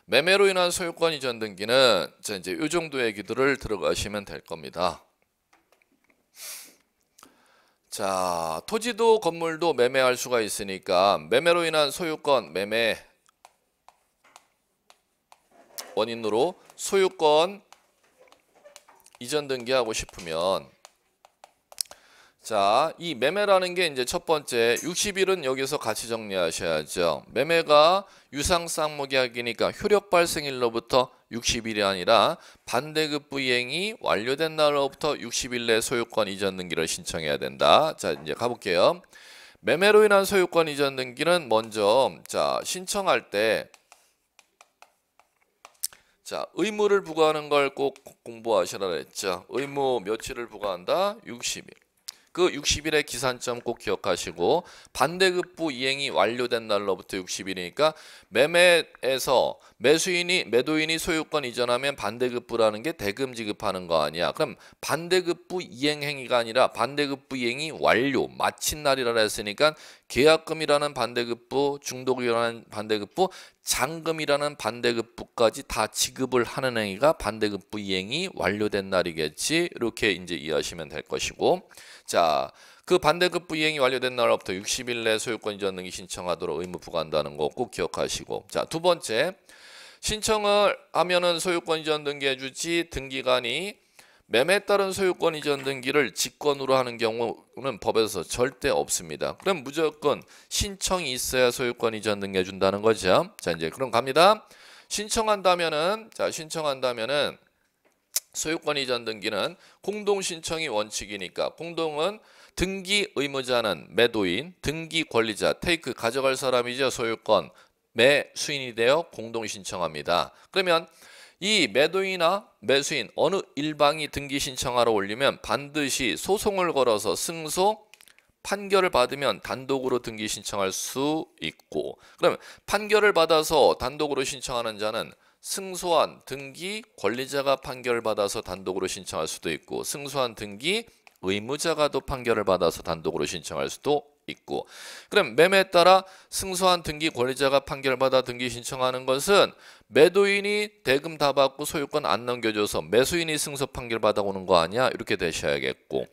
매매로 인한 소유권 이전 등기는 자 이제 요 정도 얘기들을 들어가시면 될 겁니다. 자, 토지도 건물도 매매할 수가 있으니까 매매로 인한 소유권 매매 원인으로 소유권 이전 등기하고 싶으면 자, 이 매매라는 게 이제 첫 번째 60일은 여기서 같이 정리하셔야죠. 매매가 유상쌍무계약이니까 효력 발생일로부터 60일이 아니라 반대급부 이행이 완료된 날로부터 60일 내 소유권 이전 등기를 신청해야 된다. 자, 이제 가볼게요. 매매로 인한 소유권 이전 등기는 먼저 자, 신청할 때 자, 의무를 부과하는 걸 꼭 공부하시라 그랬죠. 의무 며칠을 부과한다? 60일. 그 60일의 기산점 꼭 기억하시고, 반대급부 이행이 완료된 날로부터 60일이니까 매매에서 매도인이 소유권 이전하면 반대급부라는 게 대금 지급하는 거 아니야. 그럼 반대급부 이행 행위가 아니라 반대급부 이행이 완료 마친 날이라 했으니까 계약금이라는 반대급부, 중도금이라는 반대급부, 잔금이라는 반대급부까지 다 지급을 하는 행위가 반대급부 이행이 완료된 날이겠지. 이렇게 이제 이해하시면 될 것이고, 자, 그 반대급부 이행이 완료된 날로부터 60일 내 소유권 이전 등기 신청하도록 의무 부과한다는 거 꼭 기억하시고, 자, 두 번째, 신청을 하면은 소유권 이전 등기 해주지 등기관이 매매에 따른 소유권 이전 등기를 직권으로 하는 경우는 법에서 절대 없습니다. 그럼 무조건 신청이 있어야 소유권 이전 등기 해준다는 거죠. 자, 이제 그럼 갑니다. 신청한다면은 소유권 이전 등기는 공동 신청이 원칙이니까, 공동은 등기 의무자는 매도인, 등기 권리자 테이크 가져갈 사람이죠. 소유권 매수인이 되어 공동 신청합니다. 그러면 이 매도인이나 매수인 어느 일방이 등기 신청하러 올리면 반드시 소송을 걸어서 승소 판결을 받으면 단독으로 등기 신청할 수 있고, 그러면 판결을 받아서 단독으로 신청하는 자는 승소한 등기 권리자가 판결을 받아서 단독으로 신청할 수도 있고, 승소한 등기 의무자가 또 판결을 받아서 단독으로 신청할 수도 있고, 그럼 매매에 따라 승소한 등기 권리자가 판결받아 등기 신청하는 것은 매도인이 대금 다 받고 소유권 안 넘겨줘서 매수인이 승소 판결 받아오는 거 아니야? 이렇게 되셔야겠고,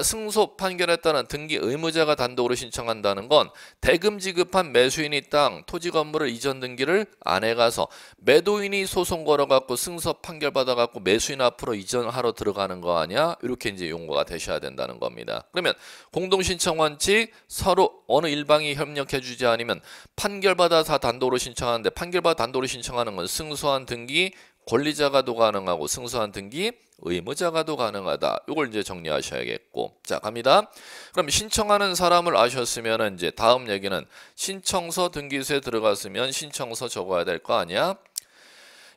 승소 판결에 따른 등기 의무자가 단독으로 신청한다는 건 대금 지급한 매수인이 땅, 토지 건물을 이전 등기를 안 해가서 매도인이 소송 걸어갖고 승소 판결 받아갖고 매수인 앞으로 이전하러 들어가는 거 아니야? 이렇게 이제 용어가 되셔야 된다는 겁니다. 그러면 공동신청 원칙 서로 어느 일방이 협력해주지 않으면 판결받아 다 단독으로 신청하는데 판결받아 단독으로 신청하는 건 승소한 등기 권리자가도 가능하고 승소한 등기 의무자가도 가능하다. 이걸 이제 정리하셔야겠고. 자, 갑니다. 그럼 신청하는 사람을 아셨으면 이제 다음 얘기는 신청서 등기소에 들어갔으면 신청서 적어야 될 거 아니야?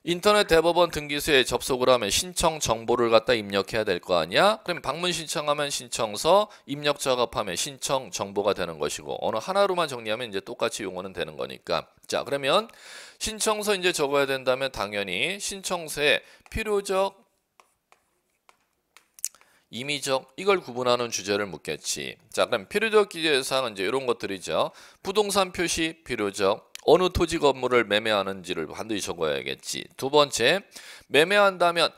인터넷 대법원 등기소에 접속을 하면 신청 정보를 갖다 입력해야 될 거 아니야? 그럼 방문 신청하면 신청서, 입력 작업하면 신청 정보가 되는 것이고 어느 하나로만 정리하면 이제 똑같이 용어는 되는 거니까. 자, 그러면 신청서 이제 적어야 된다면 당연히 신청서에 필요적, 임의적 이걸 구분하는 주제를 묻겠지. 자, 그럼 필요적 기재사항은 이제 이런 것들이죠. 부동산 표시 필요적, 어느 토지 건물을 매매하는지를 반드시 적어야겠지. 두 번째, 매매한다면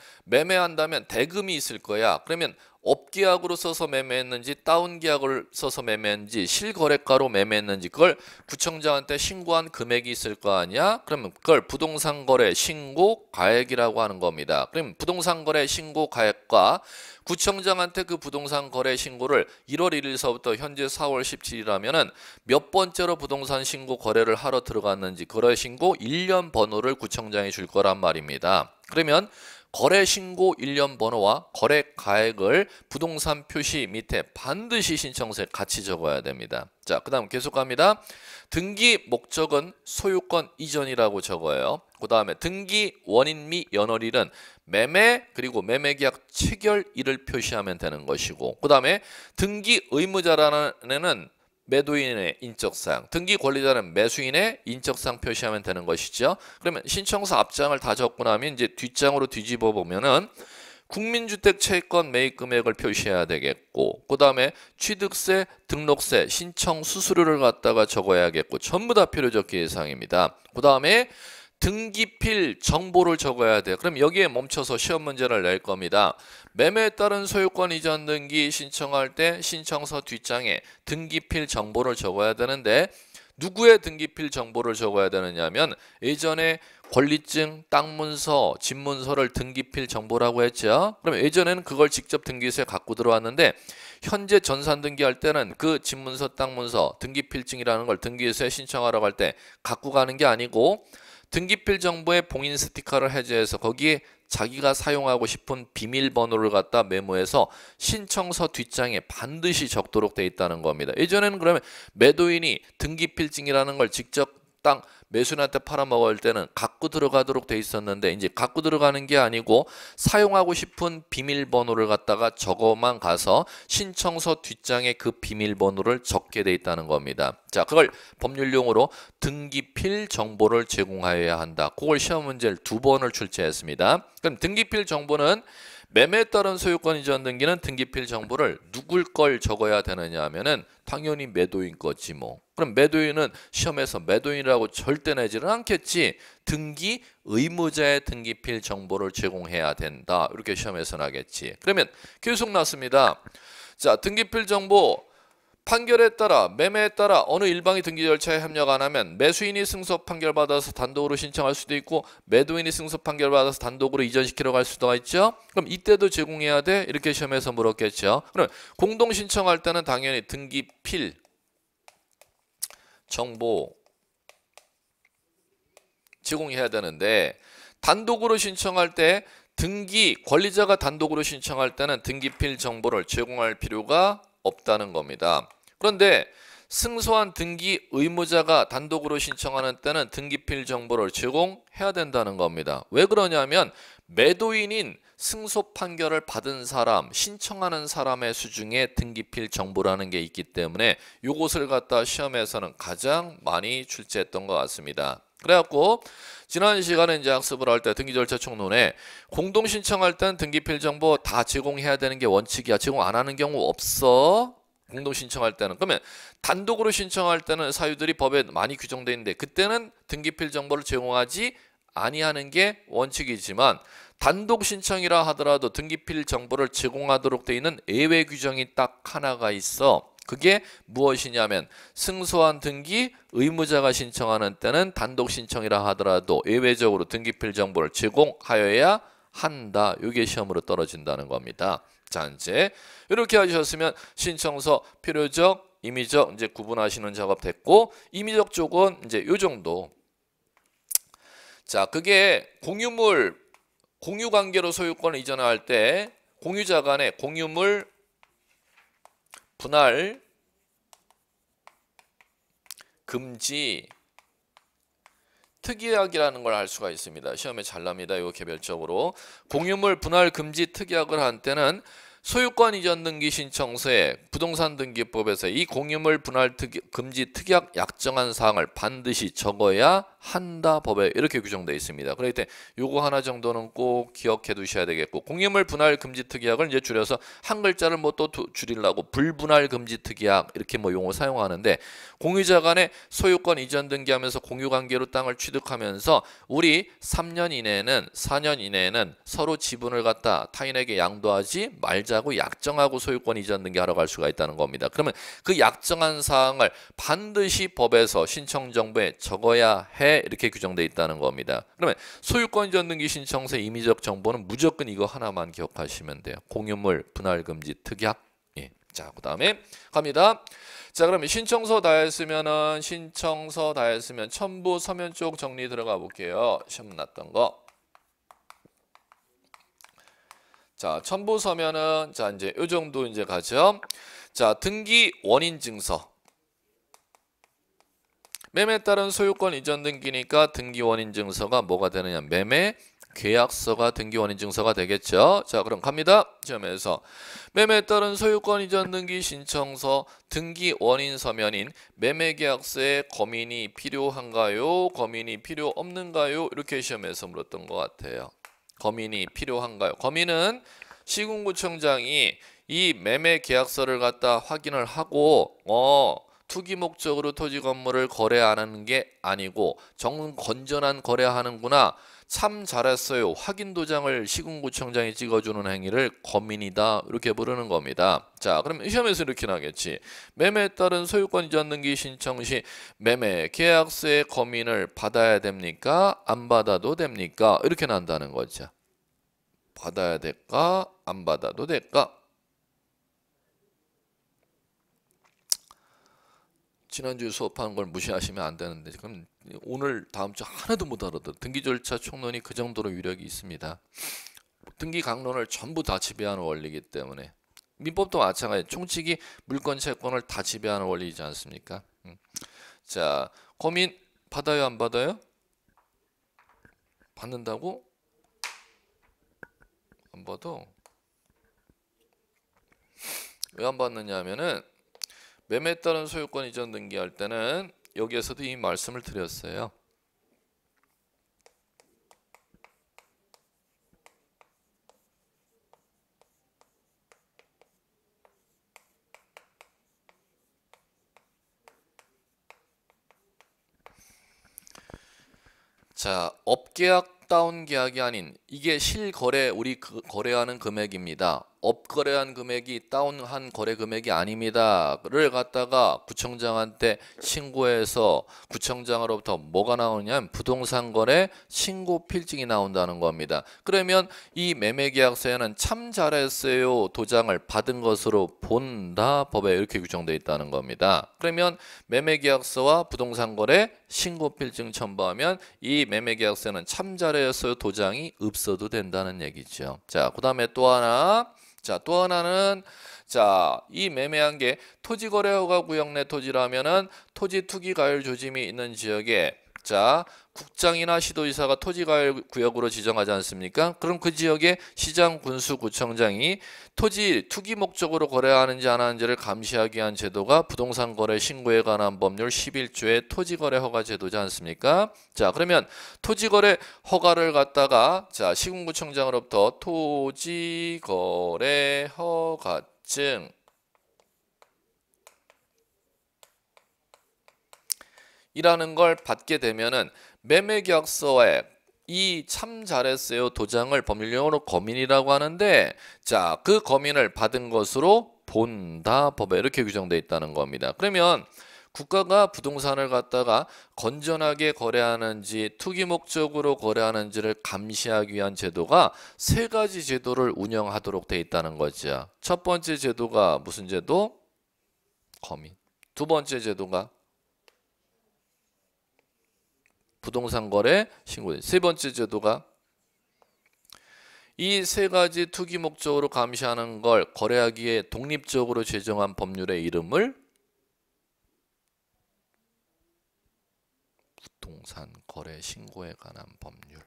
대금이 있을 거야. 그러면 업계약으로 써서 매매했는지 다운계약을 써서 매매했는지 실거래가로 매매했는지 그걸 구청장한테 신고한 금액이 있을 거 아니야? 그러면 그걸 부동산거래 신고 가액이라고 하는 겁니다. 그럼 부동산거래 신고 가액과 구청장한테 그 부동산 거래 신고를 1월 1일서부터 현재 4월 17일이라면은 몇 번째로 부동산 신고 거래를 하러 들어갔는지 거래 신고 1년 번호를 구청장이 줄 거란 말입니다. 그러면 거래 신고 1년 번호와 거래 가액을 부동산 표시 밑에 반드시 신청서에 같이 적어야 됩니다. 자, 그 다음 계속 갑니다. 등기 목적은 소유권 이전이라고 적어요. 그 다음에 등기 원인 및 연월일은 매매 그리고 매매계약 체결일을 표시하면 되는 것이고 그 다음에 등기 의무자라는 애는 매도인의 인적사항, 등기 권리자는 매수인의 인적사항 표시하면 되는 것이죠. 그러면 신청서 앞장을 다 적고 나면 이제 뒷장으로 뒤집어 보면은 국민주택 채권 매입 금액을 표시해야 되겠고 그 다음에 취득세, 등록세, 신청 수수료를 갖다가 적어야겠고 전부 다 필요적 기재사항입니다. 그 다음에 등기필 정보를 적어야 돼요. 그럼 여기에 멈춰서 시험 문제를 낼 겁니다. 매매에 따른 소유권 이전 등기 신청할 때 신청서 뒷장에 등기필 정보를 적어야 되는데 누구의 등기필 정보를 적어야 되느냐면 예전에 권리증, 땅문서, 집문서를 등기필 정보라고 했죠. 그럼 예전에는 그걸 직접 등기소에 갖고 들어왔는데 현재 전산 등기할 때는 그 집문서, 땅문서, 등기필증이라는 걸 등기소에 신청하러 갈 때 갖고 가는 게 아니고 등기필 정보에 봉인 스티커를 해제해서 거기에 자기가 사용하고 싶은 비밀번호를 갖다 메모해서 신청서 뒷장에 반드시 적도록 돼 있다는 겁니다. 예전에는 그러면 매도인이 등기필증이라는 걸 직접 땅 매수인한테 팔아먹을 때는 갖고 들어가도록 돼 있었는데 이제 갖고 들어가는 게 아니고 사용하고 싶은 비밀번호를 갖다가 적어만 가서 신청서 뒷장에 그 비밀번호를 적게 돼 있다는 겁니다. 자, 그걸 법률용어로 등기필 정보를 제공하여야 한다. 그걸 시험 문제를 2번을 출제했습니다. 그럼 등기필 정보는 매매에 따른 소유권 이전 등기는 등기필 정보를 누굴 걸 적어야 되느냐 하면은 당연히 매도인 거지 뭐. 그럼 매도인은 시험에서 매도인이라고 절대 내지는 않겠지. 등기 의무자의 등기필 정보를 제공해야 된다. 이렇게 시험에서 나겠지. 그러면 계속 났습니다. 자, 등기필 정보 판결에 따라 매매에 따라 어느 일방이 등기 절차에 협력 안 하면 매수인이 승소 판결 받아서 단독으로 신청할 수도 있고 매도인이 승소 판결 받아서 단독으로 이전시키러 갈 수도 있죠. 그럼 이때도 제공해야 돼? 이렇게 시험에서 물었겠죠. 그럼 공동 신청할 때는 당연히 등기필 정보 제공해야 되는데 단독으로 신청할 때 등기 권리자가 단독으로 신청할 때는 등기필 정보를 제공할 필요가 없다는 겁니다. 그런데 승소한 등기 의무자가 단독으로 신청하는 때는 등기필 정보를 제공해야 된다는 겁니다. 왜 그러냐면 매도인인 승소 판결을 받은 사람, 신청하는 사람의 수중에 등기필 정보라는 게 있기 때문에 이것을 갖다 시험에서는 가장 많이 출제했던 것 같습니다. 그래갖고 지난 시간에 이제 학습을 할 때 등기 절차 총론에 공동 신청할 땐 등기필 정보 다 제공해야 되는 게 원칙이야. 제공 안 하는 경우 없어. 공동 신청할 때는. 그러면 단독으로 신청할 때는 사유들이 법에 많이 규정되어 있는데 그때는 등기필 정보를 제공하지 아니하는 게 원칙이지만 단독 신청이라 하더라도 등기필 정보를 제공하도록 되어 있는 예외 규정이 딱 하나가 있어. 그게 무엇이냐면 승소한 등기 의무자가 신청하는 때는 단독 신청이라 하더라도 예외적으로 등기필 정보를 제공하여야 한다. 이게 시험으로 떨어진다는 겁니다. 자, 이제 이렇게 하셨으면 신청서 필요적, 임의적 이제 구분하시는 작업 됐고, 임의적 쪽은 이제 요 정도. 자, 그게 공유물 공유관계로 소유권을 이전할 때 공유자 간의 공유물 분할 금지 특이약이라는 걸 알 수가 있습니다. 시험에 잘 납니다. 이거 개별적으로. 공유물 분할 금지 특이약을 한 때는 소유권 이전 등기 신청서에 부동산 등기법에서 이 공유물 분할 금지 특약 약정한 사항을 반드시 적어야 한다 법에 이렇게 규정되어 있습니다. 그럴 때 요거 하나 정도는 꼭 기억해 두셔야 되겠고, 공유물 분할 금지 특약을 이제 줄여서 한 글자를 뭐 또 줄이려고 불분할 금지 특약 이렇게 뭐 용어 사용하는데, 공유자 간의 소유권 이전 등기하면서 공유관계로 땅을 취득하면서 우리 3년 이내에는 4년 이내에는 서로 지분을 갖다 타인에게 양도하지 말자고 약정하고 소유권 이전 등기하러 갈 수가 있다는 겁니다. 그러면 그 약정한 사항을 반드시 법에서 신청 정보에 적어야 해 이렇게 규정되어 있다는 겁니다. 그러면 소유권 이전 등기 신청서 임의적 정보는 무조건 이거 하나만 기억하시면 돼요. 공유물 분할 금지 특약. 예. 자, 그다음에 갑니다. 자, 그러면 신청서 다 했으면 첨부 서면 쪽 정리 들어가 볼게요. 시험 났던 거. 자, 첨부 서면은 자 이제 요 정도 이제 가죠. 자, 등기 원인 증서. 매매에 따른 소유권 이전 등기니까 등기 원인 증서가 뭐가 되느냐? 매매 계약서가 등기 원인 증서가 되겠죠. 자, 그럼 갑니다. 시험에서 매매에 따른 소유권 이전 등기 신청서 등기 원인 서면인 매매 계약서에 검인이 필요한가요? 검인이 필요 없는가요? 이렇게 시험에서 물었던 것 같아요. 검인이 필요한가요? 검인은 시군구청장이 이 매매 계약서를 갖다 확인을 하고 투기 목적으로 토지 건물을 거래하는 게 아니고 건전한 거래하는구나. 참 잘했어요. 확인 도장을 시군구청장이 찍어주는 행위를 검인이다. 이렇게 부르는 겁니다. 자, 그럼 시험에서 이렇게 나겠지. 매매에 따른 소유권 이전 등기 신청 시 매매 계약서의 검인을 받아야 됩니까? 안 받아도 됩니까? 이렇게 난다는 거죠. 받아야 될까? 안 받아도 될까? 지난주에 수업한 걸 무시하시면 안 되는데 그럼 오늘 다음 주 하나도 못 알아도 등기 절차 총론이 그 정도로 위력이 있습니다. 등기 강론을 전부 다 지배하는 원리이기 때문에 민법도 마찬가지. 총칙이 물권 채권을 다 지배하는 원리이지 않습니까? 자, 검인 받아요 안 받아요? 받는다고? 안 받아. 왜 안 받느냐 하면은 매매에 따른 소유권 이전 등기할 때는 여기에서도 이 말씀을 드렸어요. 자, 업계약 다운 계약이 아닌 이게 실거래 우리 거래하는 금액입니다. 업거래한 금액이 다운한 거래 금액이 아닙니다를 갖다가 구청장한테 신고해서 구청장으로부터 뭐가 나오냐면 부동산 거래 신고 필증이 나온다는 겁니다. 그러면 이 매매계약서에는 참 잘했어요 도장을 받은 것으로 본다 법에 이렇게 규정되어 있다는 겁니다. 그러면 매매계약서와 부동산 거래 신고 필증 첨부하면 이 매매계약서는 참 잘했어요 도장이 없어도 된다는 얘기죠. 자, 그 다음에 또 하나. 자, 또 하나는 자, 이 매매한 게 토지거래허가 구역 내 토지라면은 토지 투기 가열 조짐이 있는 지역에 자, 국장이나 시도지사가 토지 가열 구역으로 지정하지 않습니까? 그럼 그 지역에 시장, 군수, 구청장이 토지 투기 목적으로 거래하는지 안 하는지를 감시하기 위한 제도가 부동산 거래 신고에 관한 법률 11조의 토지거래 허가 제도지 않습니까? 자, 그러면 토지거래 허가를 갖다가 자, 시군구청장으로부터 토지거래 허가증 이라는 걸 받게 되면은 매매계약서에 이 참 잘했어요 도장을 법률용어로 거민이라고 하는데, 자, 그 거민을 받은 것으로 본다 법에 이렇게 규정되어 있다는 겁니다. 그러면 국가가 부동산을 갖다가 건전하게 거래하는지 투기 목적으로 거래하는지를 감시하기 위한 제도가 세 가지 제도를 운영하도록 되어 있다는 거죠. 첫 번째 제도가 무슨 제도? 거민. 두 번째 제도가 부동산 거래 신고. 세 번째 제도가 이 세 가지 투기 목적으로 감시하는 걸 거래하기에 독립적으로 제정한 법률의 이름을 부동산 거래 신고에 관한 법률.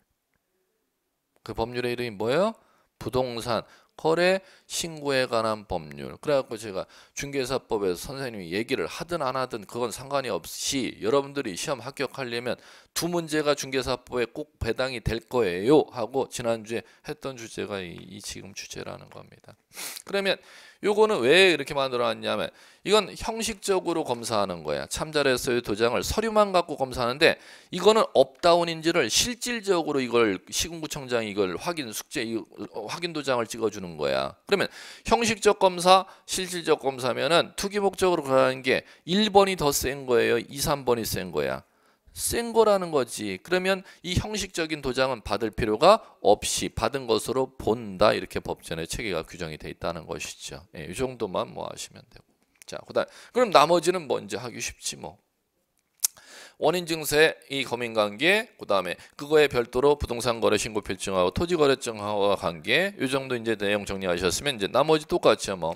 그 법률의 이름이 뭐예요? 부동산 거래 신고에 관한 법률. 그래갖고 제가 중개사법에서 선생님이 얘기를 하든 안 하든 그건 상관이 없이 여러분들이 시험 합격하려면 두 문제가 중개사법에 꼭 배당이 될 거예요 하고 지난주에 했던 주제가 이 지금 주제라는 겁니다. 그러면 요거는 왜 이렇게 만들어 놨냐면 이건 형식적으로 검사하는 거야. 참 잘했어요 도장을 서류만 갖고 검사하는데, 이거는 업다운인지를 실질적으로 이걸 시군구청장이 이걸 확인 도장을 찍어주는 거야. 그러면 형식적 검사, 실질적 검사면은 투기 목적으로 가는 게 1번이 더 센 거예요, 2, 3번이 센 거야? 센 거라는 거지. 그러면 이 형식적인 도장은 받을 필요가 없이 받은 것으로 본다, 이렇게 법전에 체계가 규정이 돼 있다는 것이죠. 예, 이 정도만 뭐 하시면 되고. 자, 그럼 나머지는 뭔지 하기 쉽지 뭐. 원인 증세, 이 거민 관계, 그 다음에 그거에 별도로 부동산 거래 신고 필증하고 토지 거래증하고 관계, 이 정도 이제 내용 정리하셨으면 이제 나머지 똑같죠 뭐.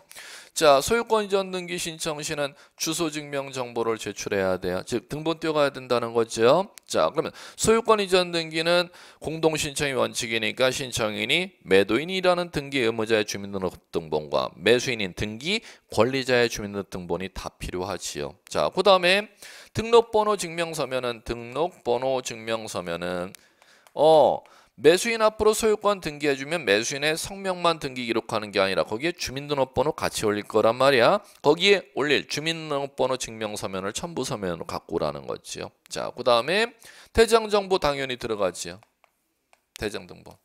자, 소유권 이전 등기 신청 시는 주소 증명 정보를 제출해야 돼요. 즉 등본 띄어가야 된다는 거죠. 자, 그러면 소유권 이전 등기는 공동 신청이 원칙이니까 신청인이 매도인이라는 등기 의무자의 주민등록등본과 매수인인 등기 권리자의 주민등록등본이 다 필요하지요. 자, 그 다음에 등록번호 증명서면은 매수인 앞으로 소유권 등기해주면 매수인의 성명만 등기 기록하는 게 아니라 거기에 주민등록번호 같이 올릴 거란 말이야. 거기에 올릴 주민등록번호 증명서면을 첨부서면으로 갖고 오라는 거지요. 자, 그 다음에 대장정보 당연히 들어가지요. 대장등본.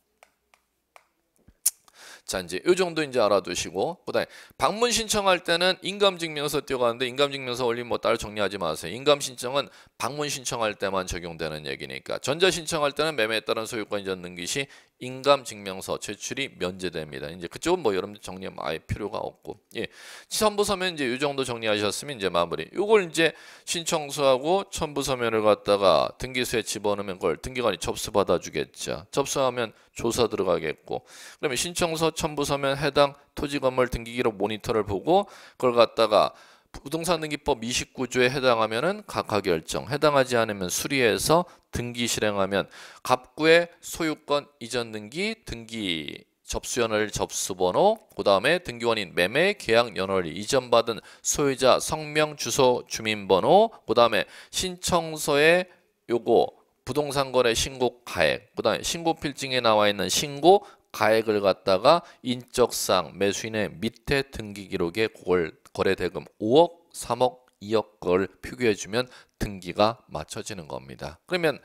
자, 이제 요 정도 이제 알아두시고, 그다음에 방문 신청할 때는 인감증명서 띄어가는데 인감증명서 올리면 뭐 따로 정리하지 마세요. 인감 신청은 방문 신청할 때만 적용되는 얘기니까. 전자 신청할 때는 매매에 따른 소유권 이전 등기 시 인감증명서 제출이 면제됩니다. 이제 그쪽은 뭐 여러분들 정리하면 아예 필요가 없고, 예, 첨부서면 이제 요 정도 정리하셨으면 이제 마무리. 요걸 이제 신청서하고 첨부서면을 갖다가 등기소에 집어넣으면 그걸 등기관이 접수받아 주겠죠. 접수하면 조사 들어가겠고, 그러면 신청서 첨부서면 해당 토지 건물 등기 기록 모니터를 보고 그걸 갖다가 부동산 등기법 29조에 해당하면은 각하 결정, 해당하지 않으면 수리해서 등기 실행하면 갑구의 소유권 이전 등기, 등기 접수연월 접수번호, 그 다음에 등기원인 매매 계약 연월 이전받은 소유자 성명 주소 주민번호, 그 다음에 신청서에 요거 부동산 거래 신고 가액, 그 다음에 신고 필증에 나와 있는 신고 가액을 갖다가 인적사항 매수인의 밑에 등기 기록에 그걸 거래대금 5억, 3억, 2억 걸 표기해주면 등기가 맞춰지는 겁니다. 그러면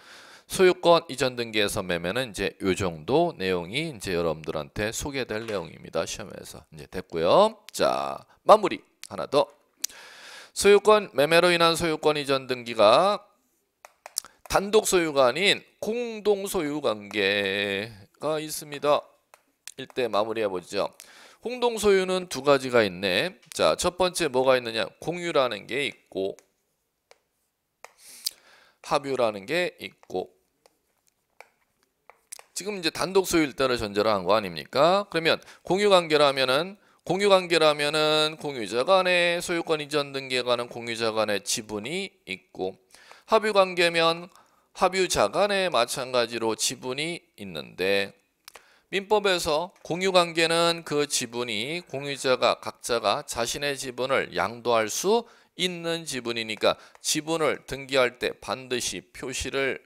소유권 이전 등기에서 매매는 이제 요 정도 내용이 이제 여러분들한테 소개될 내용입니다. 시험에서 이제 됐고요. 자, 마무리 하나 더. 소유권 매매로 인한 소유권 이전 등기가 단독 소유가 아닌 공동 소유 관계가 있습니다. 이때 마무리해 보죠. 공동 소유는 두 가지가 있네. 자, 첫 번째 뭐가 있느냐? 공유라는 게 있고 합유라는 게 있고. 지금 이제 단독 소유일 때를 전제로 한 거 아닙니까? 그러면 공유 관계라면은 공유자 간의 소유권 이전 등기에 관한 공유자 간의 지분이 있고, 합유 관계면 합유자 간에 마찬가지로 지분이 있는데, 민법에서 공유 관계는 그 지분이 공유자가 각자가 자신의 지분을 양도할 수 있는 지분이니까 지분을 등기할 때 반드시 표시를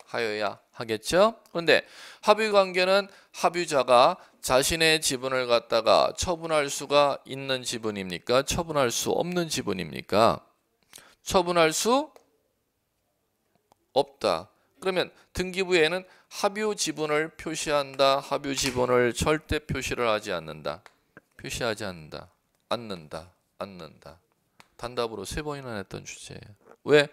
하여야 하겠죠. 그런데 합유 관계는 합유자가 자신의 지분을 갖다가 처분할 수가 있는 지분입니까? 처분할 수 없는 지분입니까? 처분할 수 없다. 그러면 등기부에는 합유 지분을 표시한다. 합유 지분을 절대 표시를 하지 않는다. 표시하지 않는다. 단답으로 3번이나 냈던 주제예요. 왜?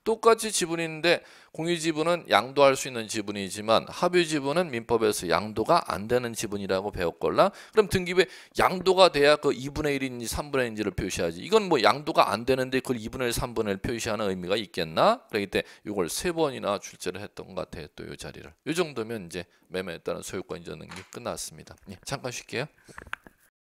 똑같이 지분인데 공유지분은 양도할 수 있는 지분이지만 합유지분은 민법에서 양도가 안 되는 지분이라고 배웠걸라. 그럼 등기부에 양도가 돼야 그 2분의 1인지 3분의 1인지를 표시하지. 이건 뭐 양도가 안 되는데 그걸 2분의 1, 3분의 1 표시하는 의미가 있겠나? 그렇기 때문에 이걸 3번이나 출제를 했던 것 같아요. 또 이 자리를. 이 정도면 이제 매매에 따른 소유권 이전 등기 끝났습니다. 예, 잠깐 쉴게요.